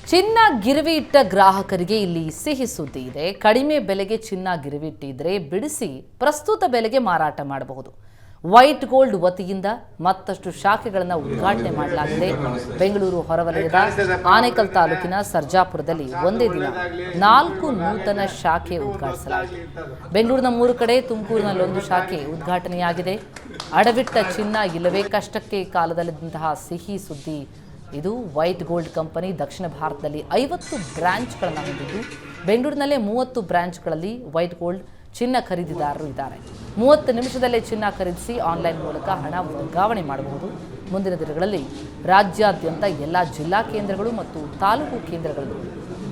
ಚಿನ್ನ ಗಿರವಿ ಇಟ್ಟ ಗ್ರಾಹಕರಿಗೆ ಇಲ್ಲಿ ಸಿಹಿ ಸುದ್ದಿ ಇದೆ. ಕಡಿಮೆ ಬೆಲೆಗೆ ಚಿನ್ನ ಗಿರವಿ ಇಟ್ಟಿದ್ರೆ ಬಿಡಿಸಿ ಪ್ರಸ್ತುತ ಬೆಲೆಗೆ ಮಾರಾಟ ಮಾಡಬಹುದು. ವೈಟ್ ಗೋಲ್ಡ್ ವತಿಯಿಂದ ಮತ್ತಷ್ಟು ಶಾಖೆಗಳನ್ನು ಉದ್ಘಾಟನೆ ಮಾಡಲಾಗಿದೆ. ಬೆಂಗಳೂರು ಹೊರವಲಯದ ಆನೇಕಲ್ ತಾಲೂಕಿನ ಸರ್ಜಾಪುರದಲ್ಲಿ ಒಂದೇ ದಿನ 4 ನೂತನ ಶಾಖೆ ಉದ್ಘಾಟಿಸಲಾಗಿದೆ. ಬೆಂಗಳೂರಿನ 3 ಕಡೆ, ತುಮಕೂರಿನಲ್ಲಿ 1 ಶಾಖೆ ಉದ್ಘಾಟನೆಯಾಗಿದೆ. ಅಡವಿಟ್ಟ ಚಿನ್ನ ಇಲ್ಲವೇ ಕಷ್ಟಕ್ಕೆ ಕಾಲದಲ್ಲಿದ್ದಂತಹ ಸಿಹಿ ಸುದ್ದಿ ಇದು. ವೈಟ್ ಗೋಲ್ಡ್ ಕಂಪನಿ ದಕ್ಷಿಣ ಭಾರತದಲ್ಲಿ 50 ಬ್ರಾಂಚ್ಗಳನ್ನು ಹೊಂದಿದ್ದು, ಬೆಂಗಳೂರಿನಲ್ಲೇ 30 ಬ್ರಾಂಚ್ಗಳಲ್ಲಿ ವೈಟ್ ಗೋಲ್ಡ್ ಚಿನ್ನ ಖರೀದಿದಾರರು ಇದ್ದಾರೆ. 30 ನಿಮಿಷದಲ್ಲೇ ಚಿನ್ನ ಖರೀದಿಸಿ ಆನ್ಲೈನ್ ಮೂಲಕ ಹಣ ವರ್ಗಾವಣೆ ಮಾಡಬಹುದು. ಮುಂದಿನ ದಿನಗಳಲ್ಲಿ ರಾಜ್ಯಾದ್ಯಂತ ಎಲ್ಲ ಜಿಲ್ಲಾ ಕೇಂದ್ರಗಳು ಮತ್ತು ತಾಲೂಕು ಕೇಂದ್ರಗಳಲ್ಲಿ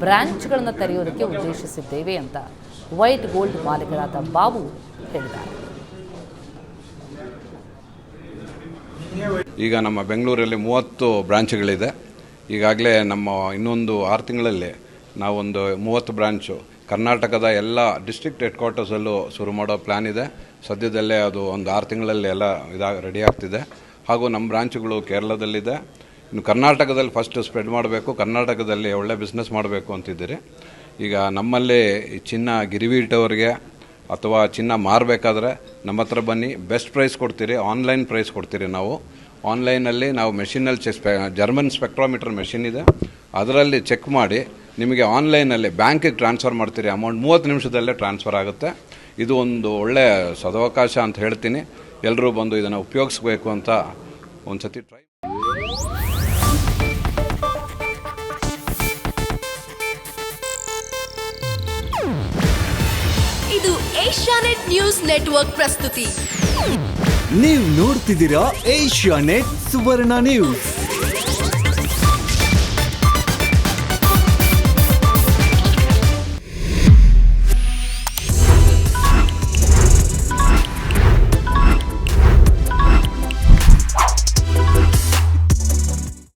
ಬ್ರಾಂಚ್ಗಳನ್ನು ತೆರೆಯೋದಕ್ಕೆ ಉದ್ದೇಶಿಸಿದ್ದೇವೆ ಅಂತ ವೈಟ್ ಗೋಲ್ಡ್ ಮಾಲೀಕರಾದ ಬಾಬು ಹೇಳಿದ್ದಾರೆ. ಈಗ ನಮ್ಮ ಬೆಂಗಳೂರಲ್ಲಿ 30 ಬ್ರಾಂಚ್ಗಳಿದೆ. ಈಗಾಗಲೇ ನಮ್ಮ ಇನ್ನೊಂದು 6 ತಿಂಗಳಲ್ಲಿ ನಾವೊಂದು 30 ಬ್ರಾಂಚು ಕರ್ನಾಟಕದ ಎಲ್ಲ ಡಿಸ್ಟ್ರಿಕ್ಟ್ ಹೆಡ್ ಕ್ವಾರ್ಟರ್ಸಲ್ಲೂ ಶುರು ಮಾಡೋ ಪ್ಲ್ಯಾನ್ ಇದೆ. ಸದ್ಯದಲ್ಲೇ ಅದು ಒಂದು 6 ತಿಂಗಳಲ್ಲಿ ಎಲ್ಲ ರೆಡಿ ಆಗ್ತಿದೆ. ಹಾಗೂ ನಮ್ಮ ಬ್ರಾಂಚ್ಗಳು ಕೇರಳದಲ್ಲಿದೆ. ಇನ್ನು ಕರ್ನಾಟಕದಲ್ಲಿ ಫಸ್ಟ್ ಸ್ಪ್ರೆಡ್ ಮಾಡಬೇಕು, ಕರ್ನಾಟಕದಲ್ಲಿ ಒಳ್ಳೆ ಬಿಸ್ನೆಸ್ ಮಾಡಬೇಕು ಅಂತಿದ್ದೀರಿ. ಈಗ ನಮ್ಮಲ್ಲಿ ಚಿನ್ನ ಗಿರಿವಿ ಇಟ್ಟವರಿಗೆ ಅಥವಾ ಚಿನ್ನ ಮಾರಬೇಕಾದ್ರೆ ನಮ್ಮ ಹತ್ರ ಬನ್ನಿ, ಬೆಸ್ಟ್ ಪ್ರೈಸ್ ಕೊಡ್ತೀರಿ, ಆನ್ಲೈನ್ ಪ್ರೈಸ್ ಕೊಡ್ತೀರಿ. ನಾವು ಆನ್ಲೈನಲ್ಲಿ ನಾವು ಮೆಷಿನಲ್ಲಿ ಜರ್ಮನ್ ಸ್ಪೆಕ್ಟ್ರೋಮೀಟರ್ ಮೆಷಿನ್ ಇದೆ, ಅದರಲ್ಲಿ ಚೆಕ್ ಮಾಡಿ ನಿಮಗೆ ಆನ್ಲೈನಲ್ಲಿ ಬ್ಯಾಂಕಿಗೆ ಟ್ರಾನ್ಸ್ಫರ್ ಮಾಡ್ತೀರಿ. ಅಮೌಂಟ್ 30 ನಿಮಿಷದಲ್ಲೇ ಟ್ರಾನ್ಸ್ಫರ್ ಆಗುತ್ತೆ. ಇದು ಒಂದು ಒಳ್ಳೆಯ ಸದವಕಾಶ ಅಂತ ಹೇಳ್ತೀನಿ. ಎಲ್ಲರೂ ಬಂದು ಇದನ್ನು ಉಪಯೋಗಿಸ್ಬೇಕು ಅಂತ ಒಂದು ಸತಿ ಟ್ರೈ. ಇದು ಏಷ್ಯಾನೆಟ್ ನ್ಯೂಸ್ ನೆಟ್ವರ್ಕ್ ಪ್ರಸ್ತುತಿ. ನೀವು ನೋಡ್ತಿದ್ದೀರಾ ಏಷ್ಯಾನೆಟ್ ಸುವರ್ಣ ನ್ಯೂಸ್.